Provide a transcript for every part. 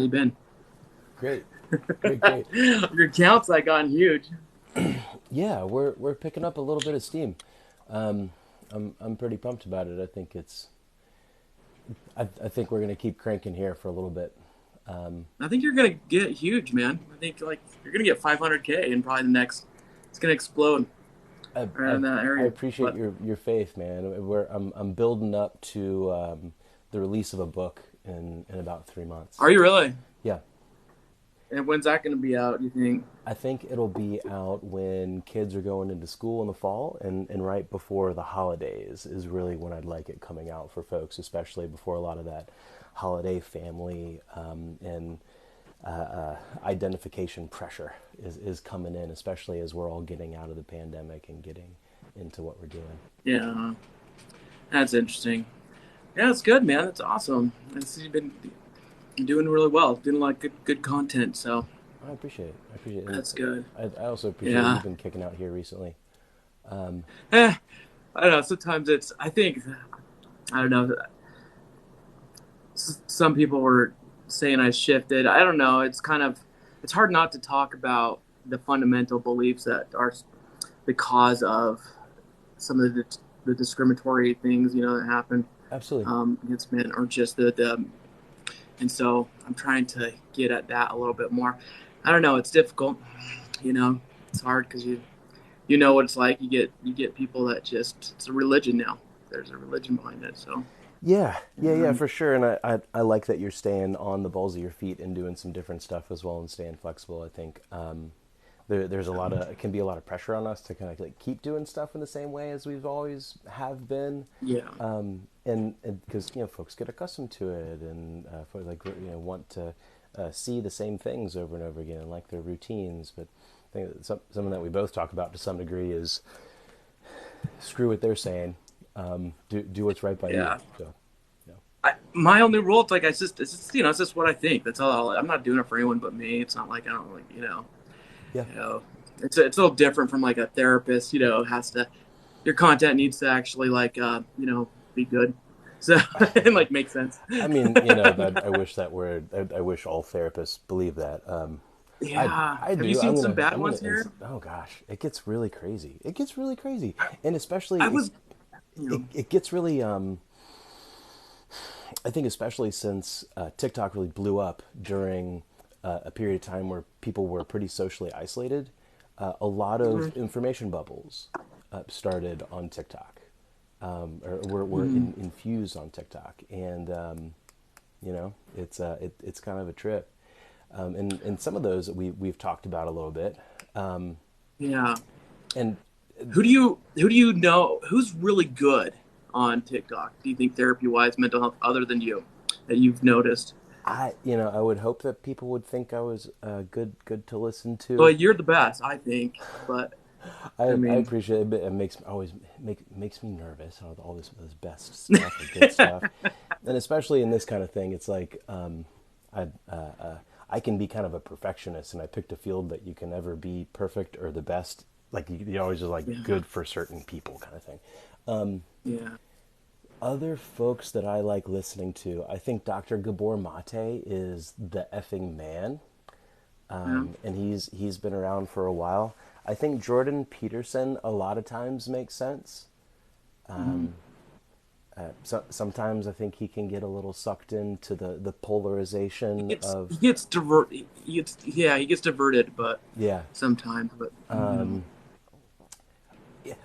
you been? Great, great, great. Your accounts like gotten huge. Yeah, we're picking up a little bit of steam. Um, I'm pretty pumped about it. I think we're gonna keep cranking here for a little bit. Um, I think you're gonna get huge, man. I think like you're gonna get 500K in probably the next. It's gonna explode I, around I in that I area. appreciate But your faith, man. I'm building up to the release of a book in about 3 months. are you really? Yeah, And when's that gonna be out? Do you think? I think it'll be out when kids are going into school in the fall and right before the holidays is really when I'd like it coming out for folks, especially before a lot of that holiday family and identification pressure is coming in, especially as we're all getting out of the pandemic and getting into what we're doing. Yeah, that's interesting. Yeah, it's good, man. That's awesome. You've been doing really well, doing a lot of good content. So I appreciate it. I appreciate it. And that's good. I also appreciate what Yeah. you've been kicking out here recently. Um, Eh, I don't know. Sometimes it's. I think. I don't know. Some people were saying I shifted. I don't know. It's kind of it's hard not to talk about the fundamental beliefs that are the cause of some of the discriminatory things that happen Absolutely. against men, or just the and so I'm trying to get at that a little bit more. I don't know. It's difficult. You know, it's hard because you know what it's like. You get people that just it's a religion now. There's a religion behind it. So Yeah, yeah, um, for sure. And I like that you're staying on the balls of your feet and doing some different stuff as well and staying flexible. I think there's a lot of it can be a lot of pressure on us to kind of like keep doing stuff in the same way as we've always have been, yeah, and because folks get accustomed to it and for like want to see the same things over and over again and like their routines. But I think that something that we both talk about to some degree is screw what they're saying, do what's right by you. yeah. So. Yeah. My only rule, it's like it's just what I think. That's all. I'm not doing it for anyone but me. It's not like I don't like Yeah. you know. It's a little different from like a therapist. Has to your content needs to actually like be good, so and like make sense. I mean, that I wish that word. I wish all therapists believe that. Yeah. I Have you do. seen some bad ones here? Oh gosh, it gets really crazy. It gets really crazy, and I especially was it gets really. I think especially since TikTok really blew up during a period of time where people were pretty socially isolated. A lot of information bubbles started on TikTok, or were infused on TikTok, and it's kind of a trip. And some of those we've talked about a little bit. yeah. And Who do you know who's really good on TikTok? Do you think therapy wise, mental health, other than you, that you've noticed? I would hope that people would think I was good to listen Well, to. you're the best, I think. But I I mean, appreciate it. But it makes me nervous. All this best stuff or good stuff, and especially in this kind of thing, it's like I can be kind of a perfectionist, and I picked a field that you can never be perfect or the best. Like you always just like yeah, good for certain people kind of thing. yeah, Other folks that I like listening to, I think Dr. Gabor Mate is the effing man, yeah. and he's been around for a while. I think Jordan Peterson a lot of times makes sense. Hmm. Sometimes I think he can get a little sucked into the He polarization gets he of gets divert. He gets diverted, but yeah. sometimes, but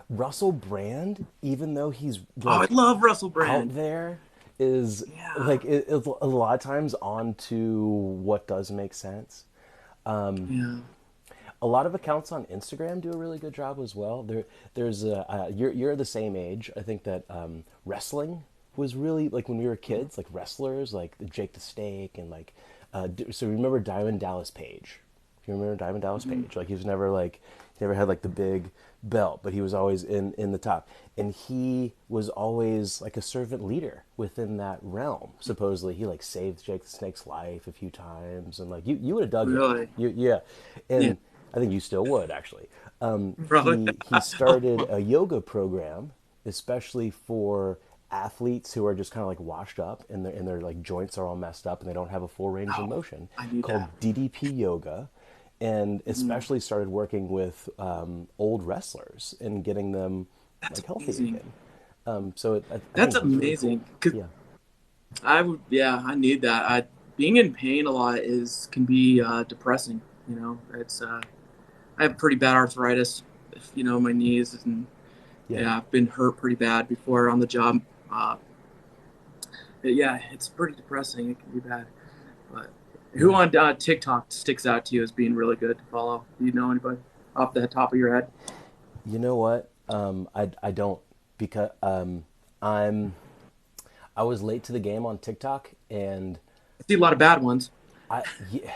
Russell Brand, even though he's oh, I like love Russell out Brand. there, is Yeah, like a lot of times on to what does make sense. yeah. A lot of accounts on Instagram do a really good job as well. There's you're the same age. I think that wrestling was really like when we were kids, like wrestlers, like Jake the Snake, and like so remember Diamond Dallas Page. If you remember Diamond Dallas Mhm. Page, like he was never like he never had like the big belt, but he was always in the top, and he was always like a servant leader within that realm. Supposedly, he like saved Jake the Snake's life a few times, and like you would have dug him. Really? Yeah, Yeah, and I think you still would actually. probably. He started Oh, a yoga program, especially for athletes who are just kind of like washed up and their like joints are all messed up and they don't have a full range of Oh, motion, I need called that. DDP yoga, and Mm, especially started working with old wrestlers and getting them that's like healthy amazing. again. So I That's think it's really cool. amazing. 'Cause Yeah. I would, yeah, I need that. Being in pain a lot is can be depressing. You know, it's I have pretty bad arthritis. You know, my knees, and Yeah. yeah, I've been hurt pretty bad before on the job. Uh, yeah, it's pretty depressing. It can be bad. But who Yeah. on TikTok sticks out to you as being really good to follow? Do you know anybody off the top of your head? You know what? I don't, because I'm I was late to the game on TikTok, and I see a lot of bad ones. yeah,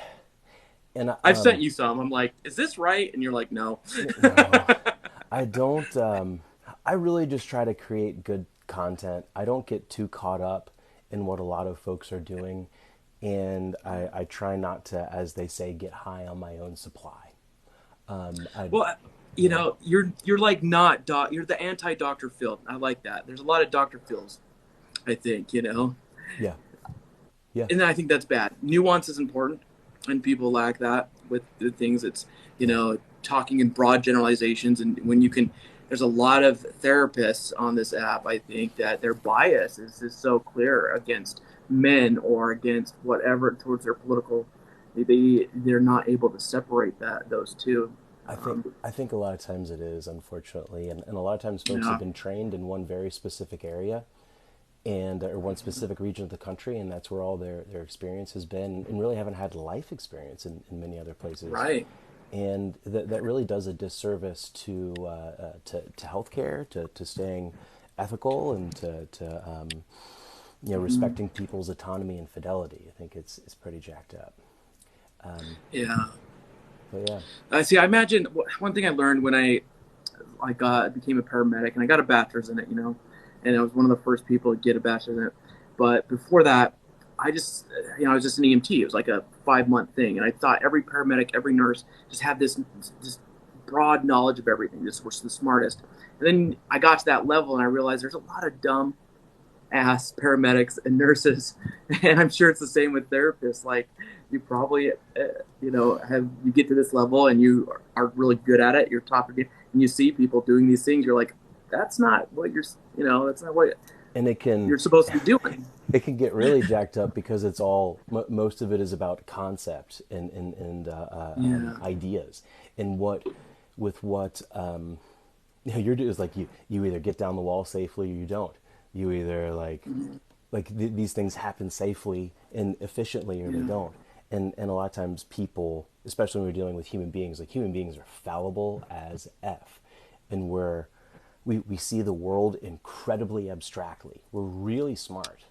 and I've sent you some. I'm like, is this right? And you're like, no. no, I don't. I really just try to create good content. I don't get too caught up in what a lot of folks are doing, and I try not to, as they say, get high on my own supply. I Well, you yeah know, you're like not doc. You're the anti Doctor Phil. I like that. There's a lot of Doctor Phils. I think you know, yeah yeah and I think that's bad. Nuance is important, and people lack that with the things. It's you yeah. know talking in broad generalizations, and when you can. There's a lot of therapists on this app. I think that their bias is just so clear against men or against whatever towards their political. They're not able to separate those two. I think a lot of times it is, unfortunately, and a lot of times folks have Yeah, been trained in one very specific area, and or one specific region of the country, and that's where all their experience has been, and really haven't had life experience in many other places, right. and that really does a disservice to healthcare, to staying ethical, and to Mm-hmm. respecting people's autonomy and fidelity. I think it's pretty jacked up. Yeah. But yeah. I see. I imagine one thing I learned when I became a paramedic and I got a bachelor's in it, you know, and I was one of the first people to get a bachelor's in it. But before that, I just, you know, I was just an EMT. It was like a 5 month thing, and I thought every paramedic, every nurse, just had this broad knowledge of everything. Just was the smartest. And then I got to that level, and I realized there's a lot of dumb ass paramedics and nurses, and I'm sure it's the same with therapists. Like you probably, you know, have you get to this level and you are really good at it. You're top of it, and you see people doing these things. You're like, that's not what you know, that's not what And you're supposed to be doing. it can get really jacked up because it's all most of it is about concept and Yeah. ideas, and what you're doing is like you either get down the wall safely or you don't. You either these things happen safely and efficiently or they Yeah. don't. And a lot of times people, especially when we're dealing with human beings, like human beings are fallible as f, and we see the world incredibly abstractly. We're really smart,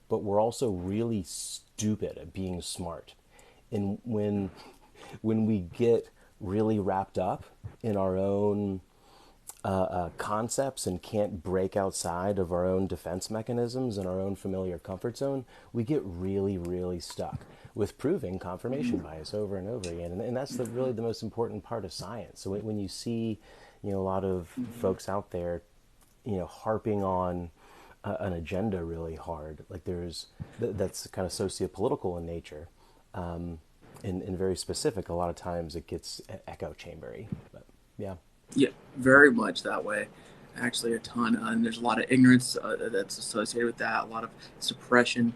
but we're also really stupid at being smart. And when we get really wrapped up in our own concepts and can't break outside of our own defense mechanisms and our own familiar comfort zone, we get really, really stuck with proving confirmation bias over and over again. And that's really the most important part of science. So when you see, a lot of Mm-hmm. folks out there, harping on an agenda really hard, like that's kind of socio-political in nature, and very specific. A lot of times it gets echo chambery, but yeah. Yeah, very much that way. Actually, a ton, and there's a lot of ignorance that's associated with that. A lot of suppression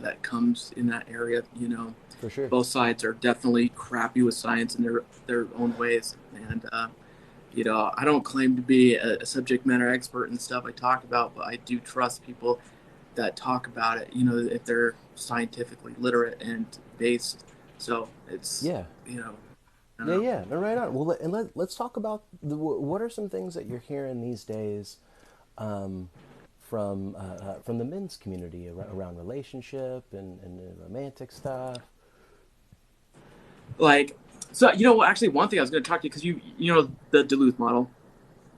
that comes in that area. You know, For sure. both sides are definitely crappy with science in their own ways, and you know, I don't claim to be a subject matter expert in stuff I talk about, but I do trust people that talk about it. You know, if they're scientifically literate and based. So it's Yeah. you know, I don't Yeah, know. yeah. No, right on. Well, let's talk about what are some things that you're hearing these days, um, from the men's community around relationship and romantic stuff. Like, so you know, actually, one thing I was going to talk to you because you know the Duluth model,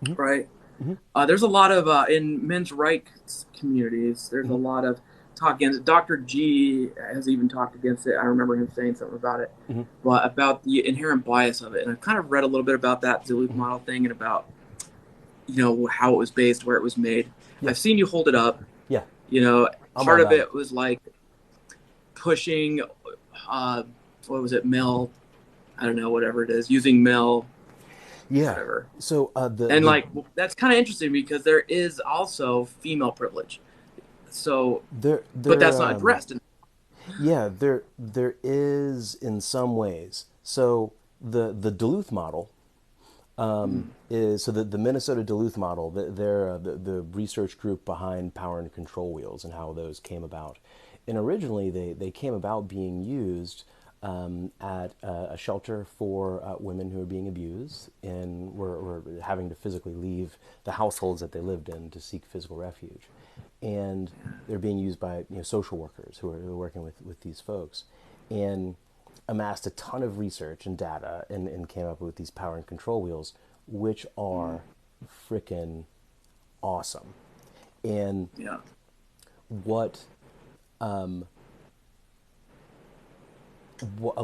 Hmm. right? Hmm. There's a lot of in men's rights communities. There's a Hmm. lot of talk against it. Dr. G has even talked against it. I remember him saying something about it, Hmm. but about the inherent bias of it. And I've kind of read a little bit about that Duluth Hmm. model thing and about you know how it was based, where it was made. Yeah. I've seen you hold it up. Yeah, You know, I'm all part of about it. it was like pushing, uh, what was it, male, I don't know, whatever it is, using male, Yeah. whatever. So And the like, that's kind of interesting because there is also female privilege. So, but they're that's not addressed. yeah, there is in some ways. So the Duluth model is so the Minnesota Duluth model. They're the research group behind power and control wheels and how those came about. And originally they came about being used at a shelter for women who were being abused and were having to physically leave the households that they lived in to seek physical refuge. And they're being used by social workers who are working with these folks. And amassed a ton of research and data and came up with these power and control wheels, which are freaking awesome. And Yeah. what, a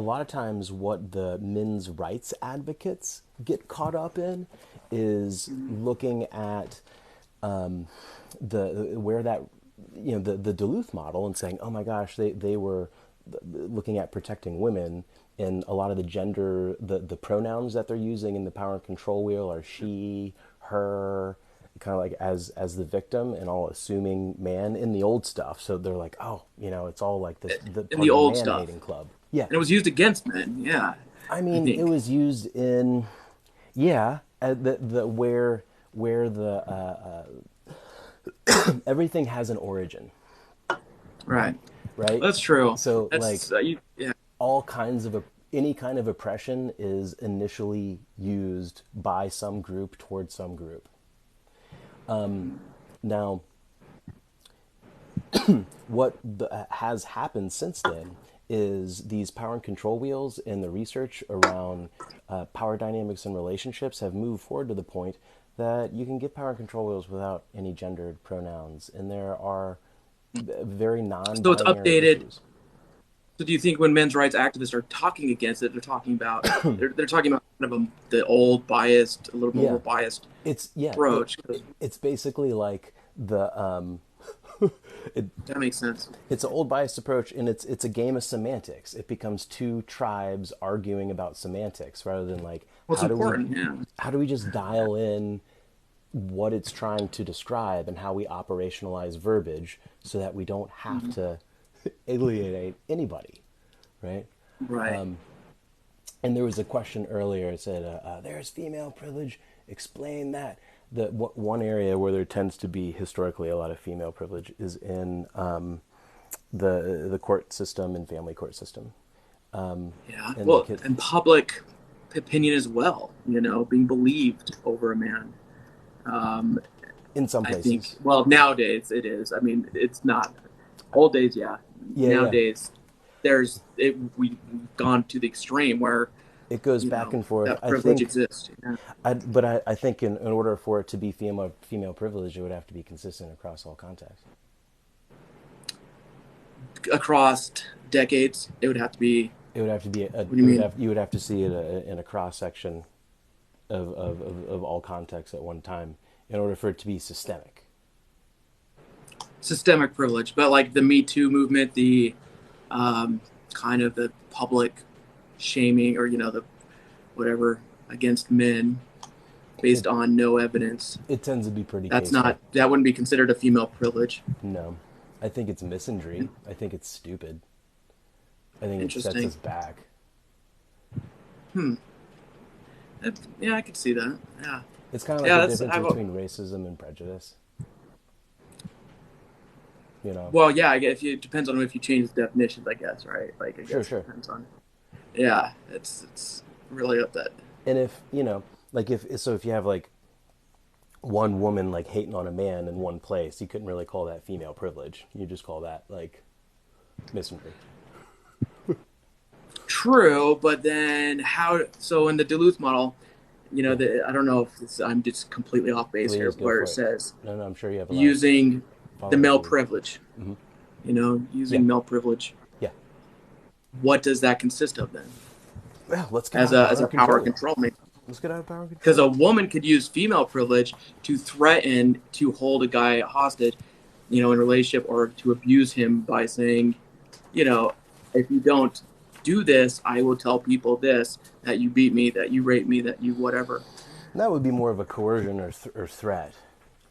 lot of times what the men's rights advocates get caught up in is looking at the where that the Duluth model and saying, oh my gosh, they were looking at protecting women, and a lot of the gender the pronouns that they're using in the power and control wheel are she, her, kind of like as the victim and all assuming man in the old stuff. So they're like, oh, it's all like this the In part the of the old man stuff. hating club. Yeah, And it was used against men. Yeah, I I mean, it think. was used in, yeah, the where the everything has an origin, Right. right? That's true. So like That's, yeah. all kinds of any kind of oppression is initially used by some group towards some group. Now, has happened since then is these power and control wheels and the research around power dynamics and relationships have moved forward to the point that you can get power and control wheels without any gendered pronouns, and there are very So it's non-binary updated. issues. So do you think when men's rights activists are talking against it, they're talking about kind of the old biased, a little more Yeah, biased it's yeah, approach? 'Cause it's basically like the it, that makes sense. it's an old biased approach, and it's a game of semantics. It becomes two tribes arguing about semantics rather than like Well, it's important. Yeah. how do we just dial in what it's trying to describe and how we operationalize verbiage so that we don't have Mhm. to alienate anybody, right? Right. And there was a question earlier. It said, "There's female privilege. Explain that." The one area where there tends to be historically a lot of female privilege is in the court system and family court system. Yeah. And Well, like it, and public opinion as well. Being believed over a man. Um, in some I think. places, Well, nowadays it is. I mean, it's not. Old days, yeah. yeah, yeah, Nowadays, we've gone to the extreme where it goes back and forth. that privilege exists. Yeah. But I think in order for it to be female privilege, it would have to be consistent across all contexts. Across decades, it would have to be. It would have to be What do you mean? you would have to see it in a cross section of all contexts at one time in order for it to be systemic. Systemic privilege, but like the Me Too movement, the kind of the public shaming or the whatever against men It based on no evidence. it tends to be pretty That's case by not that wouldn't be considered a female privilege. no. I think it's misandry. I think it's stupid. I think it sets Interesting. us back. Hmm. Yeah, I could see that. Yeah. It's kind of like Yeah. the That's difference I've between racism and prejudice. You know, Well, yeah. I guess it depends on if you change the definitions. I guess, right? Like, I sure, guess it sure. depends on. Yeah, it's really up that. And if like if you have like one woman like hating on a man in one place, you couldn't really call that female privilege. You just call that like misandry. True, but then how? So in the Duluth model, Yeah, I don't know if I'm just completely off base here, please go where it for it. says No, no, I'm sure you have a lot of using the follow-up male lead. privilege. Yeah, Using male privilege. yeah. What does that consist of then? Well, let's get As out of a power power control. control mechanism? Let's get out of power Because control. a woman could use female privilege to threaten to hold a guy hostage in a relationship, or to abuse him by saying, you know, if you don't do this, I will tell people this, that you beat me, that you rape me, that you whatever. That would be more of a coercion or threat,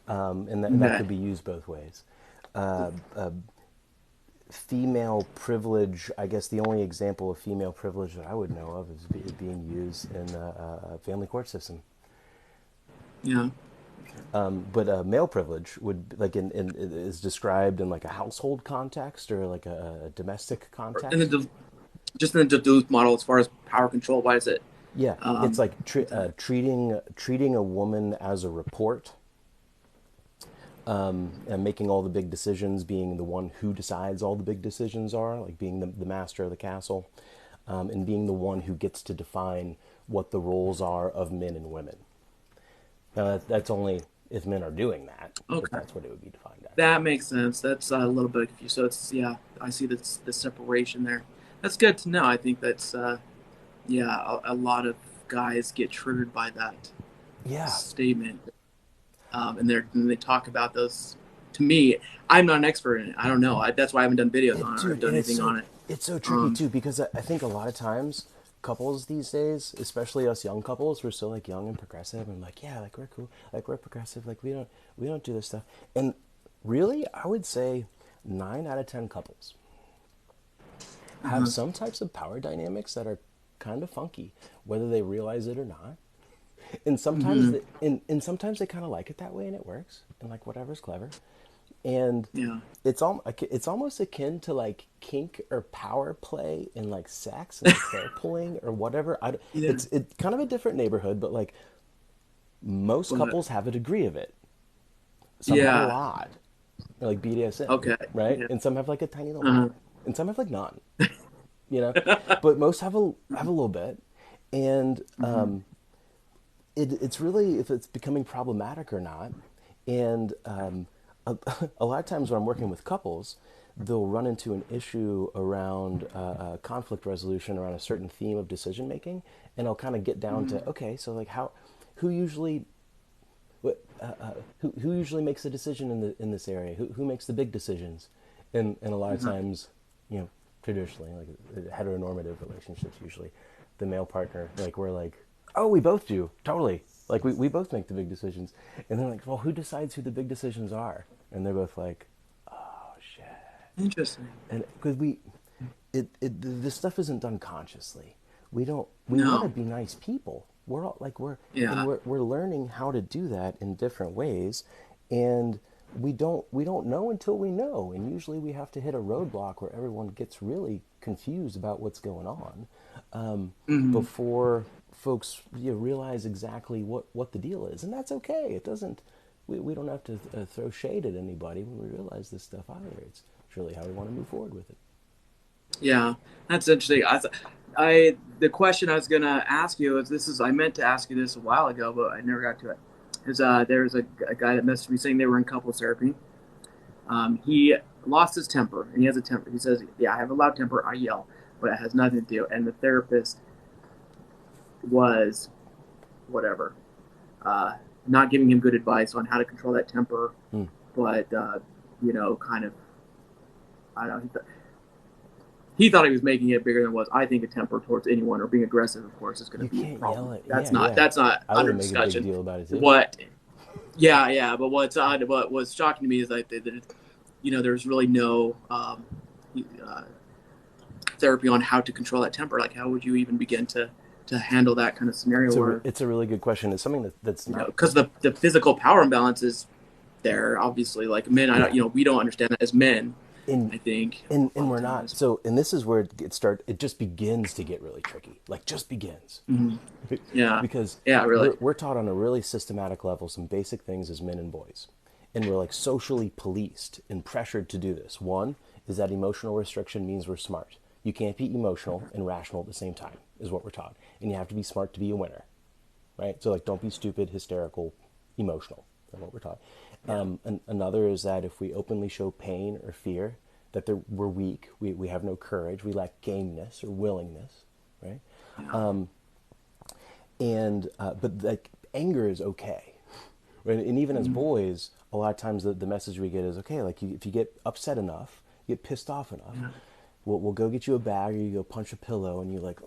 and that Okay. could be used both ways. Female privilege, I guess the only example of female privilege that I would know of is being used in a family court system. Yeah. But male privilege would is described in like a household context or like a domestic And context. then just in the Duluth model, as far as power control, why is it? Yeah, it's like With that? treating a woman as a report, and making all the big decisions, being the one who decides all the big decisions are, like being the master of the castle, and being the one who gets to define what the roles are of men and women. Now, that's only if men are doing that, but Okay. that's what it would be defined as. That makes sense. That's a little bit confused. So it's, yeah, I see this the separation there. That's good to know. I think that's yeah, a lot of guys get triggered by that Yeah, statement, and they talk about those. To me, I'm not an expert in it. I don't know. That's why I haven't done videos on it or dude, done and anything on it. it's so tricky Um, too because I think a lot of times couples these days, especially us young couples, we're so like young and progressive and like yeah, like we're cool, like we're progressive, like we don't do this stuff. And really, I would say 9 out of 10 couples have uh-huh. some types of power dynamics that are kind of funky, whether they realize it or not. And Hmm. sometimes they kind of like it that way and it works and like whatever's clever. And Yeah. it's almost akin to like kink or power play in like sex and like hair pulling or whatever. Yeah. It's kind of a different neighborhood, but like most But couples have a degree of it. Some have a yeah. lot, like BDSM, Okay. right? Yeah. And some have like a tiny little bit, Uh-huh. and some have like none, you know. But most have a little bit, and Hmm. it's really if it's becoming problematic or not. And a lot of times when I'm working with couples, they'll run into an issue around conflict resolution around a certain theme of decision making, and I'll kind of get down Hmm. to okay, so like who usually, who usually makes the decision in this area? Who makes the big decisions? And a lot of Uh-huh. times, you know, traditionally, like heteronormative relationships, usually the male partner, like we're like, oh, we both do, totally. Like we both make the big decisions. And they're like, well, who decides who the big decisions are? And they're both like, oh shit. Interesting. And because this stuff isn't done consciously. We want to No. be nice people. We're all like Yeah. we're learning how to do that in different ways, and we don't know until we know, and usually we have to hit a roadblock where everyone gets really confused about what's going on, Hmm. before folks realize exactly what the deal is, and that's okay. It doesn't. We don't have to throw shade at anybody when we realize this stuff either. It's really how we want to move forward with it. Yeah. That's interesting. The question I was gonna ask you is, this is I meant to ask you this a while ago, but I never got to it. Is there's a guy that messaged me saying they were in couples therapy. He lost his temper, and he has a temper. He says, "Yeah, I have a loud temper. I yell, but it has nothing to do." And the therapist was whatever, uh, not giving him good advice on how to control that temper, Hmm. but kind of, I don't know. He thought he was making it bigger than it was. I think a temper towards anyone or being aggressive, of course, is going You to be a can't yell problem. at. That's Yeah, not yeah. that's not I under would make a big discussion. deal about it too. What? Yeah, yeah. But what was shocking to me is that there's really no uh, therapy on how to control that temper. Like, how would you even begin to handle that kind of scenario where, It's a really good question. It's something that's not. because the physical power imbalance is there, obviously. Like men, I don't, Yeah. we don't understand that as men. And I think a and lot of we're not. times. So and this is where it just begins to get really tricky. Like just begins. Hmm. Yeah, Because yeah, really. we're taught on a really systematic level some basic things as men and boys, and we're like socially policed and pressured to do this. One is that emotional restriction means we're smart. You can't be emotional and rational at the same time, is what we're taught, and you have to be smart to be a winner, right? So like, don't be stupid, hysterical, emotional. That's what we're taught. Yeah. Another is that if we openly show pain or fear, that we're weak, we have no courage, we lack gameness or willingness, right? Yeah. And but like anger is okay, right? And even as Mhm. boys, a lot of times the message we get is, okay, like if you get upset enough, you get pissed off enough, Yeah. we'll go get you a bag, or you go punch a pillow, and you like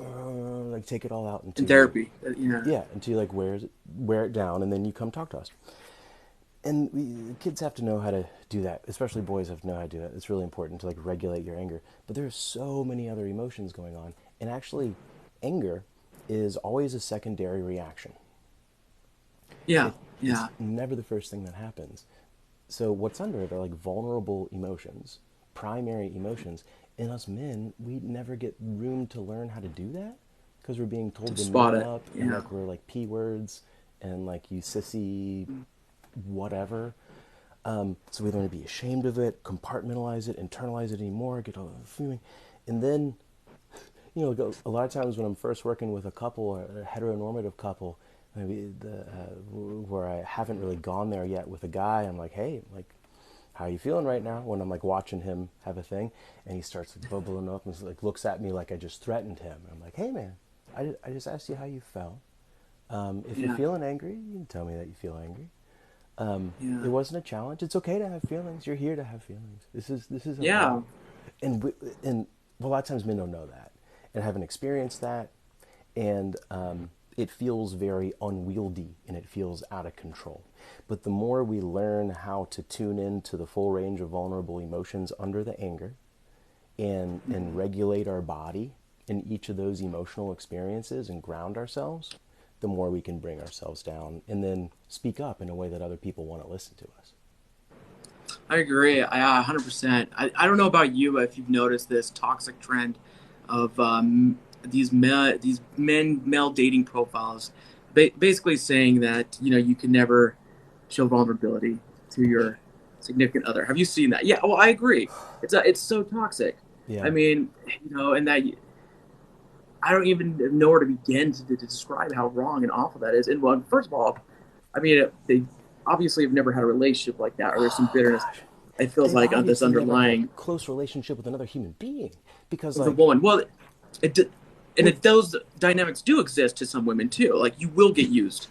take it all out In until you, therapy, yeah. yeah, until you like wear it down, and then you come talk to us. And kids have to know how to do that, especially boys have to know how to do that. It's really important to like regulate your anger. But there are so many other emotions going on, and actually, anger is always a secondary reaction. Yeah, It's yeah, never the first thing that happens. So what's under it are like vulnerable emotions, primary emotions. And us men, we never get room to learn how to do that because we're being to told to spot man it. up, and Yeah. like we're like p words and like you sissy whatever. So we don't want to be ashamed of it, compartmentalize it, internalize it anymore, get all the feeling, and then a lot of times when I'm first working with a couple or a heteronormative couple, maybe where I haven't really gone there yet with a guy, I'm like, hey, like, how are you feeling right now? When I'm like watching him have a thing, and he starts like bubbling up and like looks at me like I just threatened him. And I'm like, hey man, I just asked you how you felt. If you're Yeah, feeling angry, you can tell me that you feel angry. It yeah, wasn't a challenge. It's okay to have feelings. You're here to have feelings. This is okay. yeah. And a lot of times men don't know that and haven't experienced that, and it feels very unwieldy and it feels out of control. But the more we learn how to tune into the full range of vulnerable emotions under the anger, and regulate our body in each of those emotional experiences and ground ourselves, the more we can bring ourselves down and then speak up in a way that other people want to listen to us. I agree. 100%. I don't know about you, but if you've noticed this toxic trend of these men male dating profiles, basically saying that you can never show vulnerability to your significant other. Have you seen that? Yeah. Well, I agree. It's so toxic. I Yeah. mean, and that I don't even know where to begin to describe how wrong and awful that is. And well, first of all, I mean, they obviously have never had a relationship like that, or there's some Oh bitterness. gosh. It feels They've like this obviously never had a underlying close relationship with another human being because with a like woman. Well, it and with it, those dynamics do exist to some women too. Like you will get used,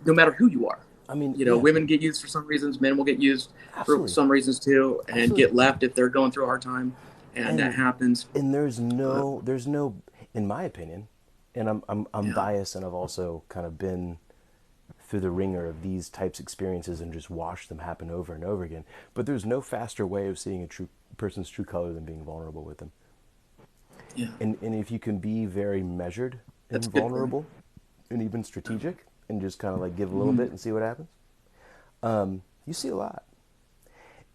no matter who you are. I mean, yeah, Women get used for some reasons. Men will get used for absolutely. some reasons too, and Absolutely. get left if they're going through a hard time, and that And happens. But there's no in my opinion, and I'm yeah, biased, and I've also kind of been through the ringer of these types of experiences and just watched them happen over and over again. But there's no faster way of seeing a true person's true color than being vulnerable with them. yeah, And if you can be very measured that's and a good point. vulnerable and even strategic and just kind of like give a little Mhm. bit and see what happens, you see a lot.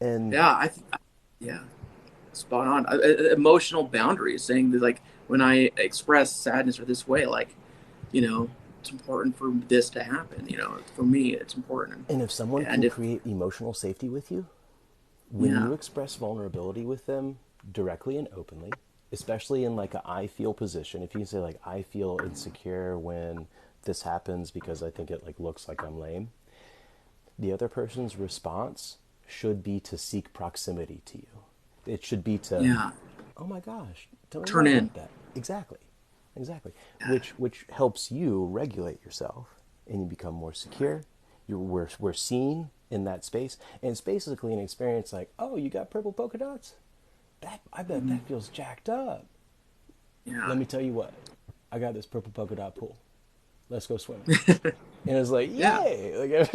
And Yeah, yeah. Spot on. Emotional boundaries, saying that like when I express sadness or this way, like it's important for this to happen. For me, it's important. and if someone And can if create emotional safety with you, when yeah, you express vulnerability with them directly and openly, especially in like a I feel position, if you can say like I feel insecure when this happens because I think it like looks like I'm lame, the other person's response should be to seek proximity to you. It should be to, yeah, oh my gosh, tell me more turn in. about that. Exactly. Exactly. Which helps you regulate yourself and you become more secure. We're seen in that space. And it's basically an experience like, oh, you got purple polka dots? I bet Mhm. that feels jacked up. Yeah. Let me tell you what. I got this purple polka dot pool. Let's go swimming. And it's like, Yeah. yay! Like,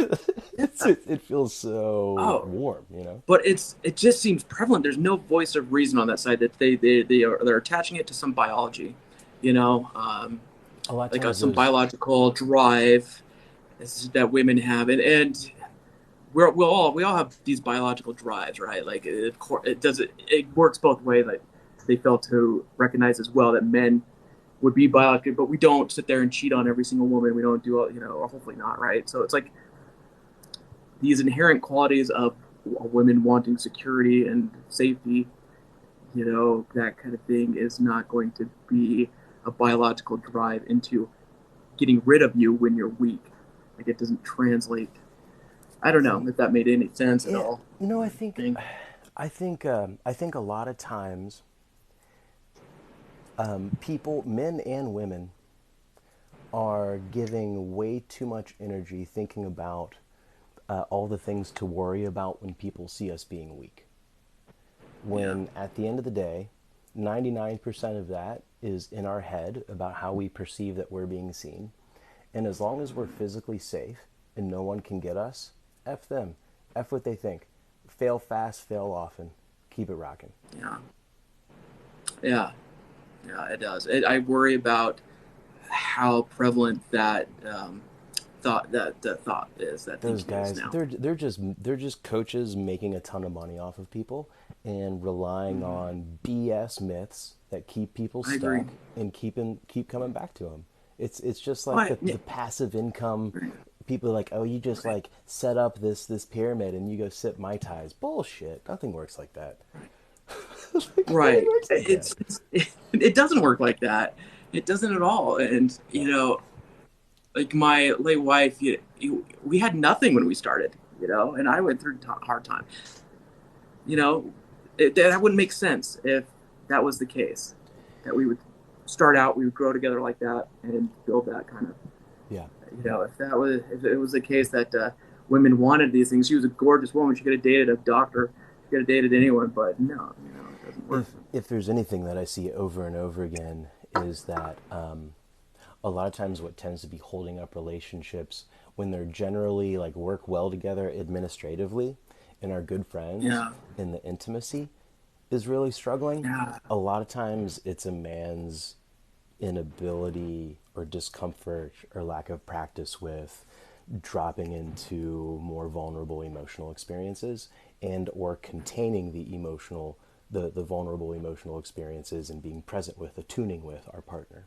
Yeah. it feels so Oh, warm, you know? but it just seems prevalent. There's no voice of reason on that side that they're attaching it to some biology, you know, A lot of like times some those, biological drive that women have, and we all have these biological drives, right? Like it works both ways. Like they fail to recognize as well that men would be biologically, but we don't sit there and cheat on every single woman. We don't do, or hopefully not, right? So it's like these inherent qualities of women wanting security and safety, that kind of thing is not going to be a biological drive into getting rid of you when you're weak. Like it doesn't translate. I don't know and if that made any sense at yeah, all. no, I think. I think a lot of times people, men and women, are giving way too much energy thinking about all the things to worry about when people see us being weak. Yeah. When at the end of the day, 99% of that is in our head about how we perceive that we're being seen. And as long as we're physically safe and no one can get us, F them. F what they think. Fail fast, fail often. Keep it rocking. Yeah. Yeah. Yeah. It does. I worry about how prevalent that thought is, that Those thinking is guys, now. they're just coaches making a ton of money off of people and relying Mm-hmm. on BS myths that keep people I agree. stuck and keep coming back to them. It's just Oh, like the passive income. right. People are like, oh, you just Right. like set up this pyramid and you go sip mai tais. Bullshit. Nothing works like that. Like, nothing Right. works like that. It doesn't work like that. It doesn't at all. And No. like my late wife, we had nothing when we started, and I went through a hard time. You know, that wouldn't make sense if that was the case. That we would start out, we would grow together like that and build that kind of. Yeah. If it was the case that women wanted these things, she was a gorgeous woman. She could have dated a doctor. She could have dated anyone, but no, it doesn't work. If there's anything that I see over and over again is that a lot of times what tends to be holding up relationships when they're generally like work well together administratively and are good friends Yeah, in the intimacy is really struggling. yeah, A lot of times it's a man's inability or discomfort or lack of practice with dropping into more vulnerable emotional experiences and or containing the vulnerable emotional experiences and being present with, attuning with our partner.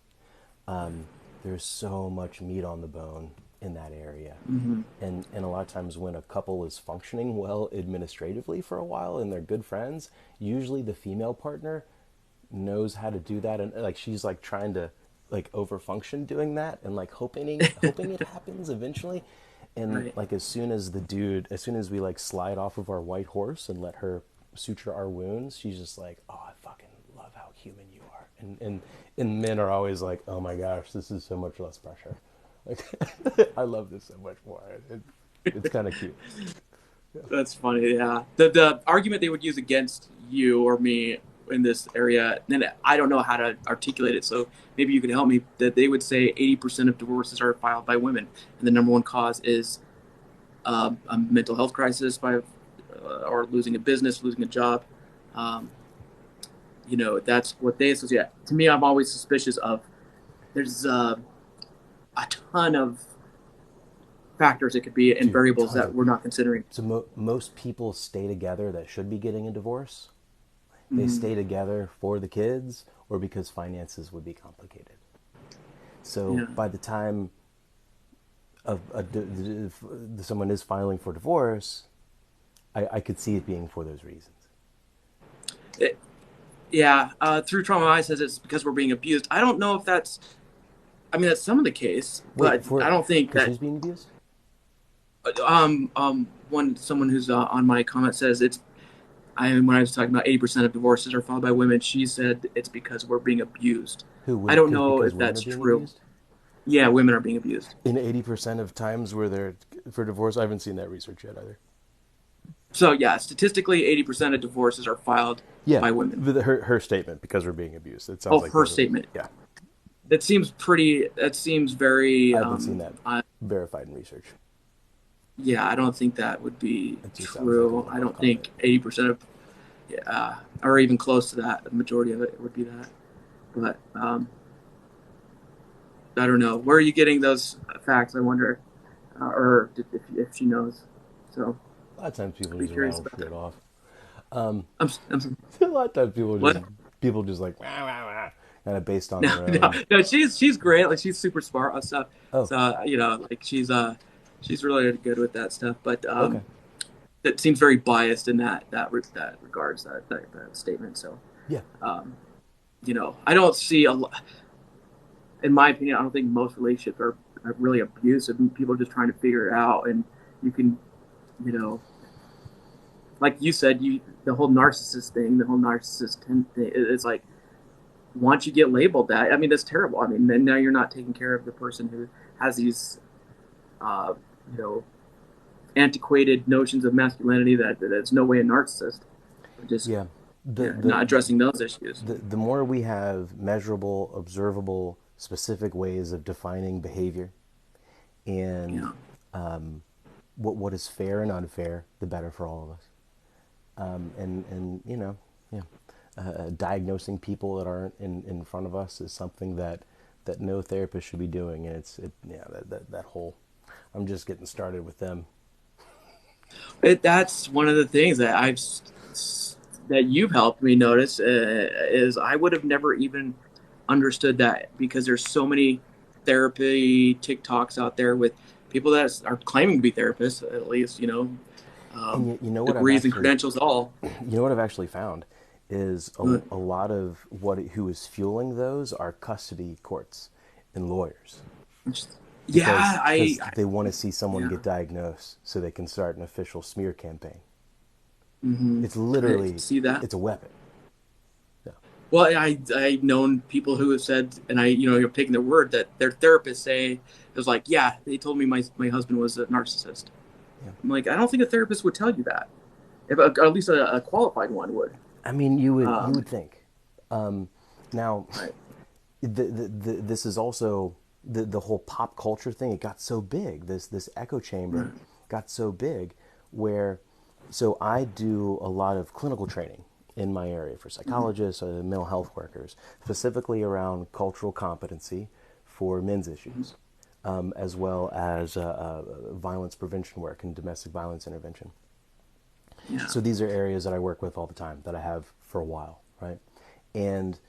There's so much meat on the bone in that area. mm-hmm. And a lot of times when a couple is functioning well administratively for a while and they're good friends, usually the female partner knows how to do that and like she's like trying to like overfunction doing that and like hoping it happens eventually. And Right. like as soon as we like slide off of our white horse and let her suture our wounds, she's just like, oh, I fucking love how human you are. And men are always like, oh my gosh, this is so much less pressure. Like I love this so much more. It's kind of cute. Yeah. That's funny. Yeah. The argument they would use against you or me in this area, and I don't know how to articulate it, so maybe you could help me. That they would say 80% of divorces are filed by women, and the number one cause is a mental health crisis or losing a business, losing a job. Um, that's what they associate. To me, I'm always suspicious of. There's a ton of factors it could be and Dude, variables tons that of. we're not considering. So most people stay together that should be getting a divorce. They Mm-hmm. stay together for the kids or because finances would be complicated. So Yeah. by the time someone is filing for divorce, I could see it being for those reasons. It, yeah. Through Trauma I says it's because we're being abused. I don't know if that's. I mean, that's some of the case, Wait, but for I don't think because that. who's being abused? When someone who's on my comment says it's. When I was talking about 80% of divorces are filed by women, she said it's because we're being abused. Who I don't because know because if women are that's being true. abused? Yeah, women are being abused. In 80% of times where they're for divorce, I haven't seen that research yet either. So yeah, statistically, 80% of divorces are filed Yeah, by women. her statement because we're being abused. It sounds Oh, like her both of statement. yeah. That seems pretty. That seems very. I haven't seen that verified in research. Yeah, I don't think that would be It just sounds like a true. little I book don't comment. think 80% of, or even close to that, the majority of it would be that. But I don't know. Where are you getting those facts? I wonder, or if she knows. So A lot of times people I'd be just curious rattle about shit that. off. I'm A lot of times what? people just like wah, wah, wah, kind of based on No, their no, own. no. She's great. Like she's super smart on stuff. Oh, So like she's really good with that stuff. But okay. that seems very biased in that regards that statement. So Yeah. um, I don't see a lot. In my opinion, I don't think most relationships are really abusive. People are just trying to figure it out, and you can, you know, like you said, the whole narcissist thing, the whole narcissist thing, it's like once you get labeled that, I mean, that's terrible. I mean, then now you're not taking care of the person who has these, uh, you know, antiquated notions of masculinity that's no way a narcissist. Just Yeah. The, yeah, not the addressing those issues. the more we have measurable, observable, specific ways of defining behavior and Yeah. what is fair and unfair, the better for all of us. And yeah, diagnosing people that aren't in front of us is something that no therapist should be doing. And yeah, that whole, I'm just getting started with them. That's one of the things that that you've helped me notice is I would have never even understood that because there's so many therapy TikToks out there with people that are claiming to be therapists, at least, And you know what I've degrees and actually, credentials all. you know what I've actually found is But a lot of who is fueling those are custody courts and lawyers yeah, because they want to see someone yeah, get diagnosed so they can start an official smear campaign. It's I literally, see that. it's a weapon. Yeah. Well, I've known people who have said, and you're taking their word that their therapists say it was like, yeah, they told me my husband was a narcissist. Yeah. I'm like, I don't think a therapist would tell you that. If or at least a qualified one would. I mean, you Um, would think. Now, right. this is also the whole pop culture thing. It got so big. This echo chamber Right. got so big, where so I do a lot of clinical training in my area for Mm-hmm. psychologists, mental health workers, specifically around cultural competency for men's issues, as well as violence prevention work and domestic violence intervention. Yeah. So these are areas that I work with all the time, that I have for a while, right? And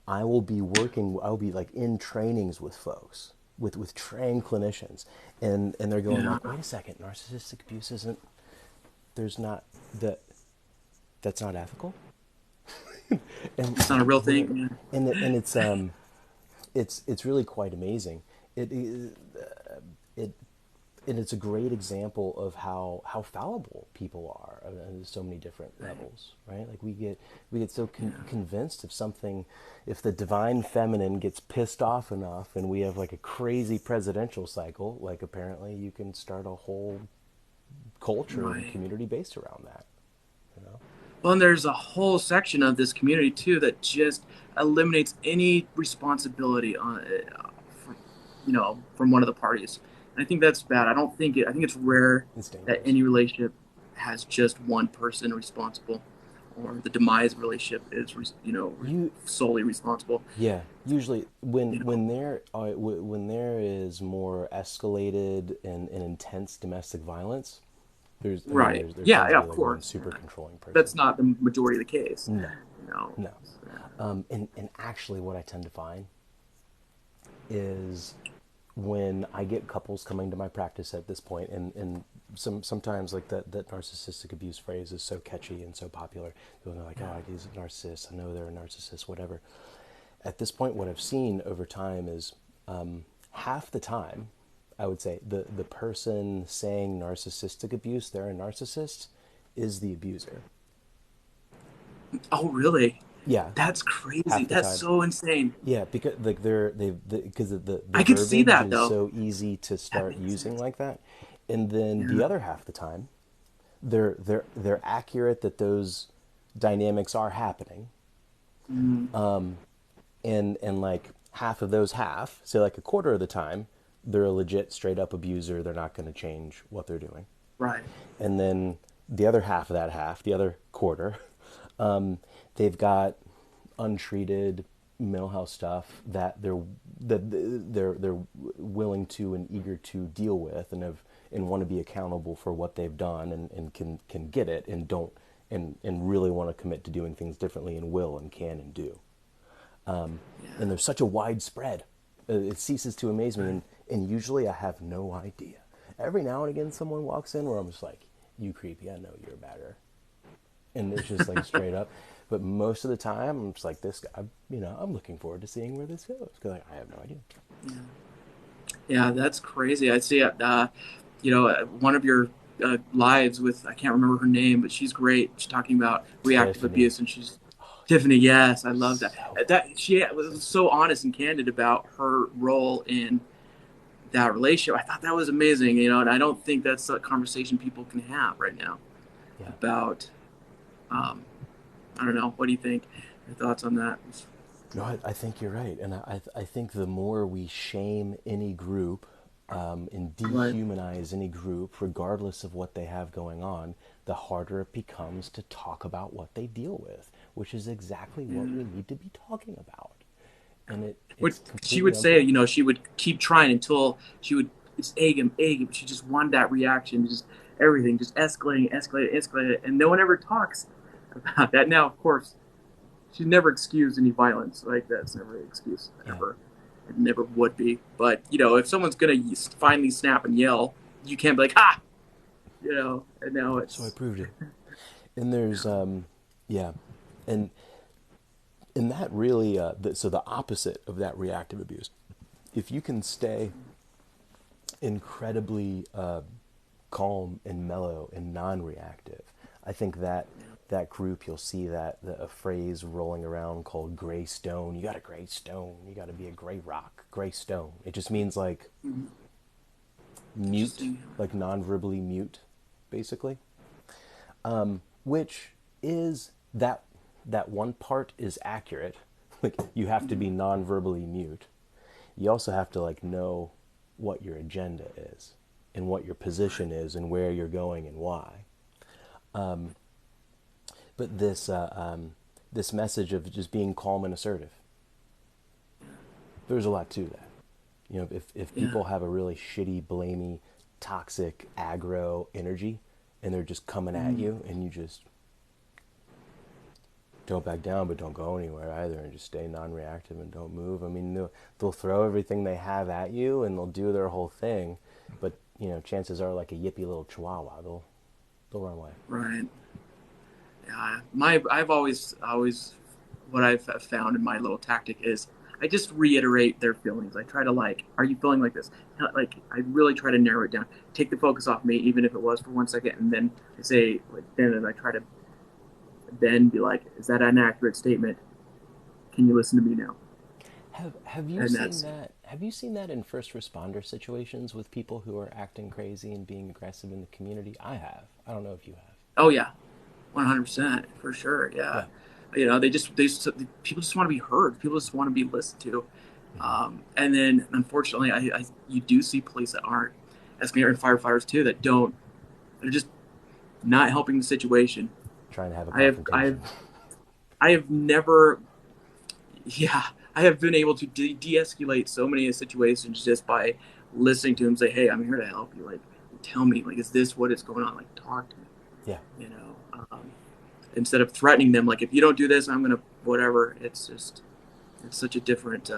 I'll be like in trainings with folks, with trained clinicians, and they're going Yeah. like, wait a second, narcissistic abuse isn't, there's not, that that's not ethical. And It's not a real we're, thing. Yeah. and it's really quite amazing. It and it's a great example of how fallible people are on so many different Right. levels, right? Like we get so Yeah. convinced of something. If the divine feminine gets pissed off enough and we have like a crazy presidential cycle, like apparently you can start a whole culture and Right. community based around that, you know. Well, and there's a whole section of this community too that just eliminates any responsibility on, from, from one of the parties. And I think that's bad. I don't think it. I think it's rare It's that dangerous. any relationship has just one person responsible, or the demise of relationship is, You solely responsible. Yeah, usually You know, when there is more escalated and intense domestic violence, right? there Yeah, tends to yeah, be of like one course. super Yeah. controlling person. That's not the majority of the case. No, You know, no. so, And actually, what I tend to find is when I get couples coming to my practice at this point, and sometimes like that narcissistic abuse phrase is so catchy and so popular. People are like, yeah, oh, he's a narcissist. I know they're a narcissist, whatever. At this point, what I've seen over time is half the time, I would say the person saying narcissistic abuse, they're a narcissist, is the abuser. oh, really? Yeah, That's crazy. half the That's time. so insane. Yeah, because like because the I could see verbiage that is though. so easy to That start makes using sense. like that, and then the Yeah. other half the time, they're accurate that those dynamics are happening, Mm, and like half of those half, say like a quarter of the time, they're a legit straight up abuser. They're not going to change what they're doing, right. and then the other half of that half, the other quarter, they've got untreated mental health stuff that they're willing to and eager to deal with and want to be accountable for what they've done and can get it and don't and really want to commit to doing things differently and will and can and do. Yeah. And there's such a wide spread. It ceases to amaze me, Right. and usually I have no idea. Every now and again, someone walks in where I'm just like, "You creepy, I know you're a bagger," and it's just like straight up. But most of the time, I'm just like, "This guy," I'm looking forward to seeing where this goes because I have no idea. Yeah. Yeah, that's crazy. I see one of your lives with I can't remember her name, but she's great. She's talking about reactive Tiffany, abuse, and she's Tiffany. Yes, I love that. so That funny. she was so honest and candid about her role in that relationship. I thought that was amazing, you know, and I don't think that's a conversation people can have right now Yeah. about, um, I don't know. What do you think? Your thoughts on that? No, I think you're right, and I think the more we shame any group and Right. dehumanize any group, regardless of what they have going on, the harder it becomes to talk about what they deal with, which is exactly what Yeah. we need to be talking about. And What it's she completely would say, you know, unproductive. she would keep trying until she would just egg him. She just wanted that reaction, just everything, just escalating, and no one ever talks about that. Now, of course, she's never excused any violence. Like that's never an excuse Yeah. ever. It never would be. But you know, if someone's gonna finally snap and yell, you can't be like, "Ha!" You know. And now So I it's proved it. And there's yeah, and that really so the opposite of that reactive abuse. If you can stay incredibly calm and mellow and non-reactive, I think that that group, you'll see that a phrase rolling around called gray stone. You got a gray stone. You got to be a gray rock, gray stone. It just means like mute, interesting. like non-verbally mute, basically. Which is that one part is accurate. Like you have to be non-verbally mute. You also have to like know what your agenda is and what your Right. position is and where you're going and why. But this message of just being calm and assertive, there's a lot to that. You know, if Yeah. people have a really shitty, blamey, toxic, aggro energy, and they're just coming at Mm. you, and you just don't back down, but don't go anywhere either, and just stay non-reactive and don't move. I mean, they'll throw everything they have at you, and they'll do their whole thing, but you know, chances are, like a yippy little chihuahua, they'll run away. Right. Yeah. I've always what I've found in my little tactic is I just reiterate their feelings. I try to like, are you feeling like this? Like I really try to narrow it down, take the focus off me, even if it was for 1 second, and then I say like then and I try to then be like, is that an accurate statement? Can you listen to me now? Have you And seen that's that? Have you seen that in first responder situations with people who are acting crazy and being aggressive in the community? I have. I don't know if you have. oh yeah, 100% for sure. Yeah, Yeah. you know people just want to be heard. People just want to be listened to. Mm-hmm. And then unfortunately, you do see police that aren't escalating and firefighters too that don't. They're just not helping the situation. Trying to have a I have I have confrontation. I have never yeah I have been able to de-escalate so many situations just by listening to him say, hey, I'm here to help you. Like tell me, like, is this what is going on? Like talk to me. Yeah. You know, instead of threatening them like if you don't do this I'm gonna whatever. It's just it's such a different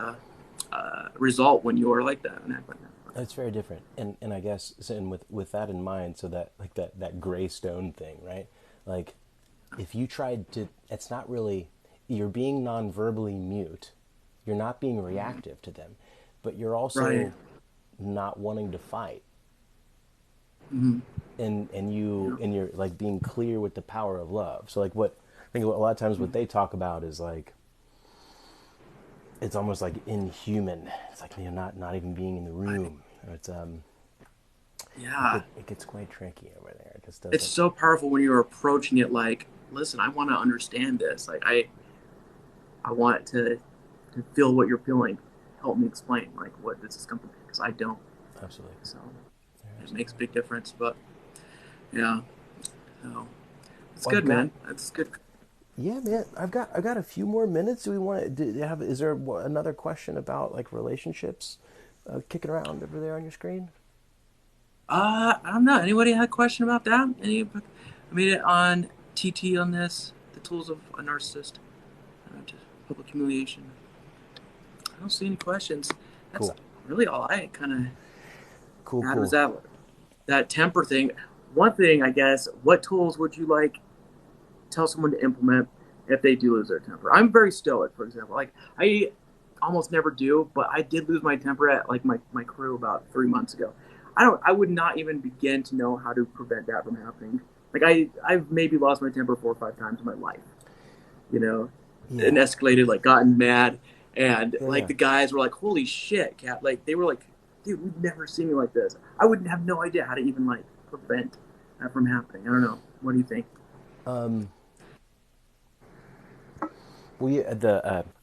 result when you are like that and act like that. It's very different, and I guess, and with that in mind, so that like that gray stone thing, right? Like, if you tried to, it's not really, you're being non-verbally mute, you're not being reactive to them, but you're Right. also not wanting to fight, Mm-hmm. Yeah. and you're like being clear with the power of love. So like what I think a lot of times what Mm-hmm. they talk about is like it's almost like inhuman. It's like you're not even being in the Right. room. It's Yeah. it gets quite tricky over there. It just It's doesn't. so powerful when you're approaching it like, listen, I want to understand this. Like I want to feel what you're feeling. Help me explain like what this is coming from because I don't. Absolutely. So You're it absolutely makes a right. big difference. But yeah, so it's Well, I've good, got man. That's good. yeah, man. I've got a few more minutes. Do we want to do you have? Is there another question about like relationships kicking around over there on your screen? I don't know. Anybody had a question about that? Any? I made it on TT on this. The tools of a narcissist. Just public humiliation. I don't see any questions. That's Cool, really all I kind of cool, had was cool. that temper thing. One thing, I guess. What tools would you like tell someone to implement if they do lose their temper? I'm very stoic, for example. Like I almost never do, but I did lose my temper at like my crew about 3 months ago. I would not even begin to know how to prevent that from happening. Like I've maybe lost my temper 4 or 5 times in my life, you know, and Yeah, escalated, like gotten mad. And yeah, like yeah. the guys were like, holy shit, cat. Like they were like dude, we've never seen you like this. I wouldn't have no idea how to even like prevent that from happening. I don't know. What do you think? Well,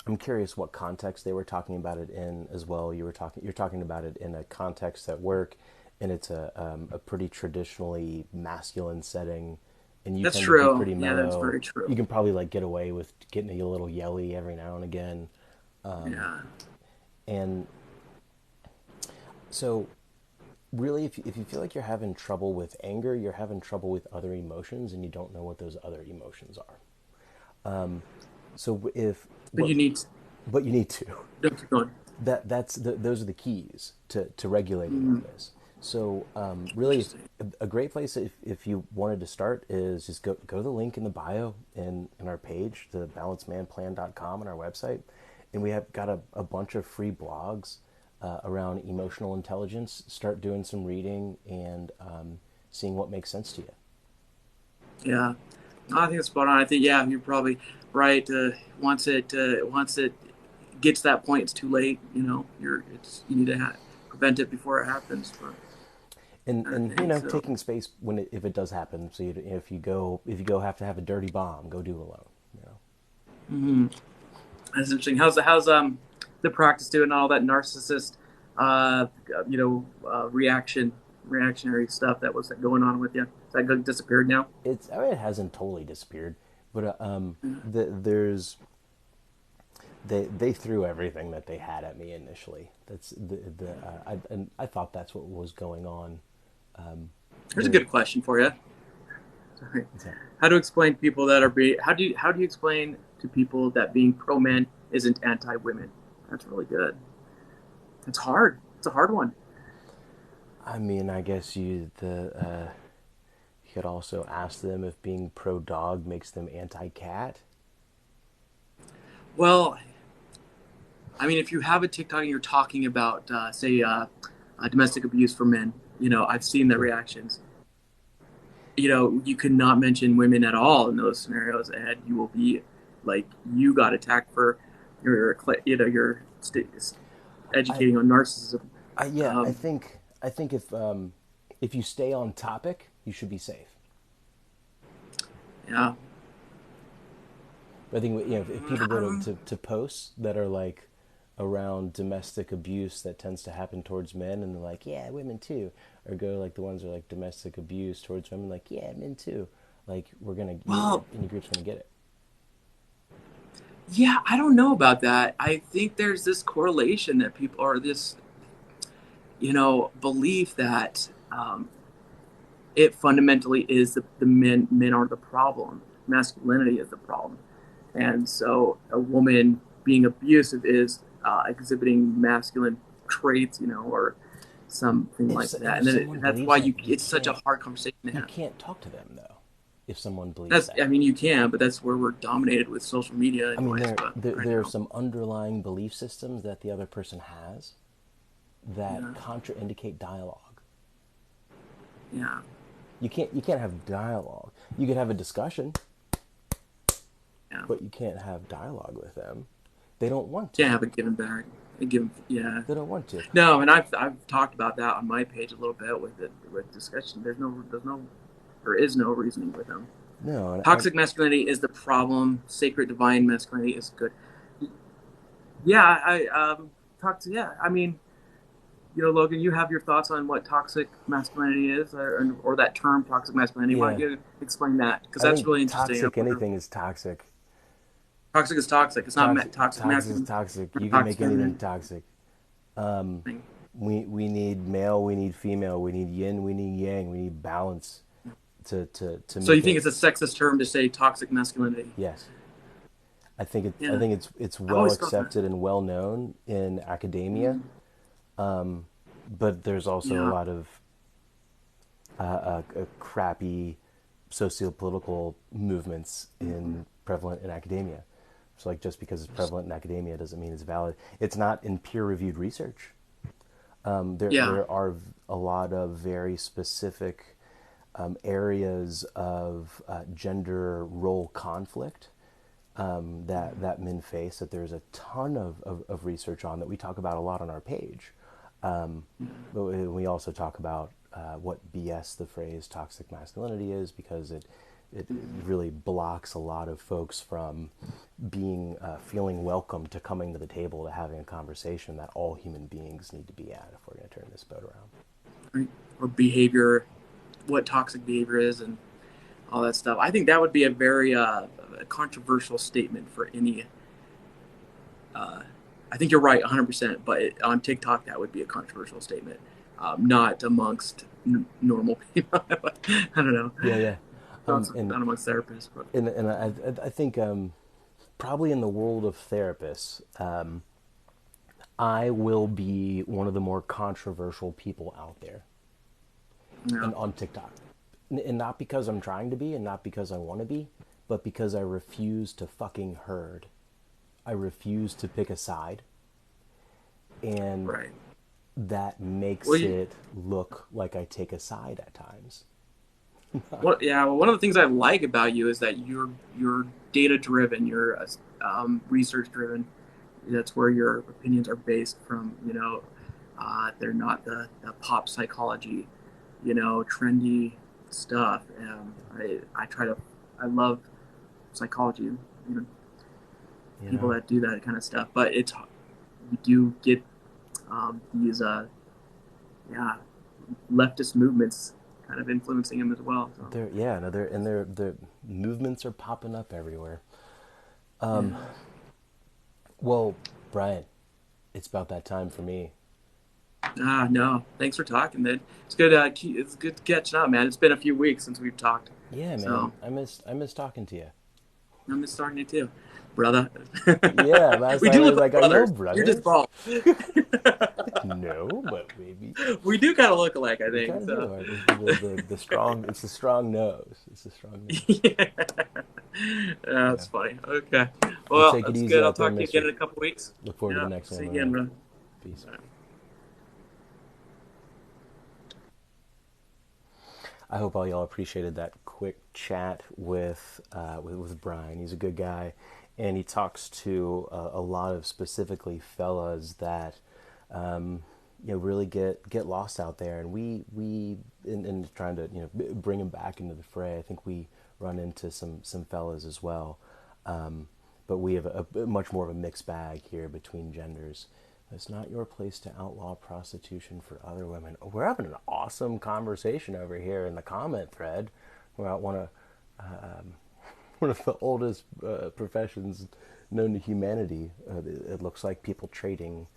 I'm curious what context they were talking about it in as well. You're talking about it in a context at work, and it's a pretty traditionally masculine setting, and you That's tend to be true. pretty Yeah, that's mellow. very You true. can probably like get away with getting a little yelly every now and again, Yeah. and so really, if you feel like you're having trouble with anger, you're having trouble with other emotions, and you don't know what those other emotions are. So if But you need but you need to. don't keep going. Those are the keys to regulating all Mm, this. So really, interesting. a great place if you wanted to start is just go to the link in the bio in our page, the balancedmanplan.com on our website, and we have got a bunch of free blogs around emotional intelligence. Start doing some reading and seeing what makes sense to you. Yeah. No, I think it's spot on. I think yeah, you're probably right. Once it gets to that point, it's too late. You know, you need to prevent it before it happens. But I And think so. taking space when if it does happen. So if you go have to have a dirty bomb, go do it alone. You know. Hmm. That's interesting. The practice doing all that narcissist, uh, reactionary stuff that was going on with you? Is that disappeared now? I mean, it hasn't totally disappeared, but Yeah. there's they threw everything that they had at me initially. That's the and I thought that's what was going on. Here's a There, good question for you. Sorry. what's that? How to explain to people that are be how do you explain to people that being pro men isn't anti women? That's really good. It's hard. It's a hard one. I mean, I guess you could also ask them if being pro dog makes them anti cat. Well, I mean, if you have a TikTok and you're talking about, say, domestic abuse for men, I've seen the Sure. reactions. You could not mention women at all in those scenarios, and you will be like, you got attacked for your I educating on narcissism. yeah, Um, I think if you stay on topic, you should be safe. yeah. But I think if people go Um, to posts that are like around domestic abuse that tends to happen towards men, and they're like, yeah, women too, or go like the ones that are like domestic abuse towards women, like yeah, men too. Like well, any group's gonna get it. yeah, I don't know about that. I think there's this correlation that people or this, belief that it fundamentally is the men are the problem. Masculinity is the problem. And so a woman being abusive is exhibiting masculine traits, or something like that. If And then someone that's believes why that, it's such a hard conversation to you have. can't talk to them though. If someone believes I that, mean, you can, but that's where we're dominated with social media, I mean, anyways. But right there are now, some underlying belief systems that the other person has that yeah, contraindicate dialogue. yeah, You can't have dialogue. You could have a discussion, yeah. but you can't have dialogue with them. They don't want to. Can't have a given back. A given, yeah. They don't want to. No, and I've talked about that on my page a little bit with discussion. There is no reasoning with them. No, and Toxic masculinity is the problem. Sacred divine masculinity is good. Yeah, I talk to yeah. I mean, Logan, you have your thoughts on what toxic masculinity is, or that term toxic masculinity. Why don't yeah, you explain that? Because I that's think really interesting. I toxic wonder, anything is toxic. toxic is toxic. It's not toxic Toxic is masculine, toxic. not You can toxic make anything feminine toxic. thing. We need male. We need female. We need yin. We need yang. We need balance to So you make think it. it's a sexist term to say toxic masculinity? Yes, I Yeah, think it's I've well always felt that. accepted and well known in academia, Mm, but there's also a yeah. lot of crappy socio-political movements Mm-hmm. prevalent in academia. So like just because it's prevalent in academia doesn't mean it's valid. It's not in peer-reviewed research. Yeah. There are a lot of very specific areas of gender role conflict that men face that there's a ton of research on that we talk about a lot on our page. But we also talk about what BS the phrase toxic masculinity is, because it really blocks a lot of folks from being feeling welcome to coming to the table, to having a conversation that all human beings need to be at if we're going to turn this boat around. Right? Or behavior, what toxic behavior is, and all that stuff. I think that would be a very controversial statement for any. Uh, I think you're right, 100%. But on TikTok, that would be a controversial statement, not amongst normal people. I don't know, Yeah, yeah. not, And not amongst therapists, but I think probably in the world of therapists, I will be one of the more controversial people out there, yeah, and on TikTok. And not because I'm trying to be, and not because I want to be, but because I refuse to fucking herd. I refuse to pick a side, and right. that Well, makes it look like I take a side at times. yeah. Well, one of the things I like about you is that you're data driven, you're research driven. That's where your opinions are based from. They're not the pop psychology, trendy stuff. I try to I love psychology, know, You people know? that do that kind of stuff. But you do get these yeah leftist movements kind of influencing him as well. So They're yeah, no, they're and they're the movements are popping up everywhere. yeah. Well, Brian, it's about that time for me. No. Thanks for talking, man. It's good. It's good catching up, man. It's been a few weeks since we've talked, Yeah, man, so I miss talking to you. I'm just starting to too, brother. Yeah, last We time do I look was like like, "Are y'all brothers. You're just brothers?" bald. No, but maybe We do kind of look alike, I we think. kind of do. So Right? The strong. It's the strong nose. It's the strong nose. yeah, Yeah. that's funny. Okay, Well, well, take it that's easy good. I'll out there, talk to you again Mister. in a couple weeks. Look forward to the Yeah, next see one, you my again, man. bro. Peace. All right. I hope all y'all appreciated that quick chat with Brian. He's a good guy, and he talks to a lot of specifically fellas that really get lost out there. And we in trying to bring him back into the fray. I think we run into some fellas as well, but we have a much more of a mixed bag here between genders. It's not your place to outlaw prostitution for other women. We're having an awesome conversation over here in the comment thread about one of the oldest professions known to humanity. It looks like people trading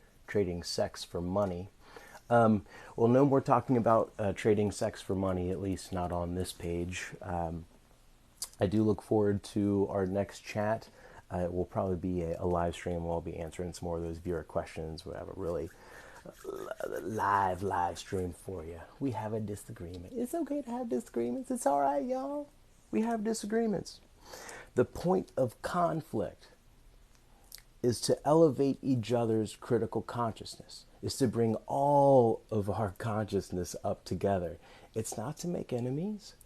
sex for money. Well, no more talking about trading sex for money, at least not on this page. I do look forward to our next chat. It will probably be a live stream. We'll be answering some more of those viewer questions. We'll have a really live stream for you. We have a disagreement. It's okay to have disagreements. It's all right, y'all. We have disagreements. The point of conflict is to elevate each other's critical consciousness, is to bring all of our consciousness up together. It's not to make enemies.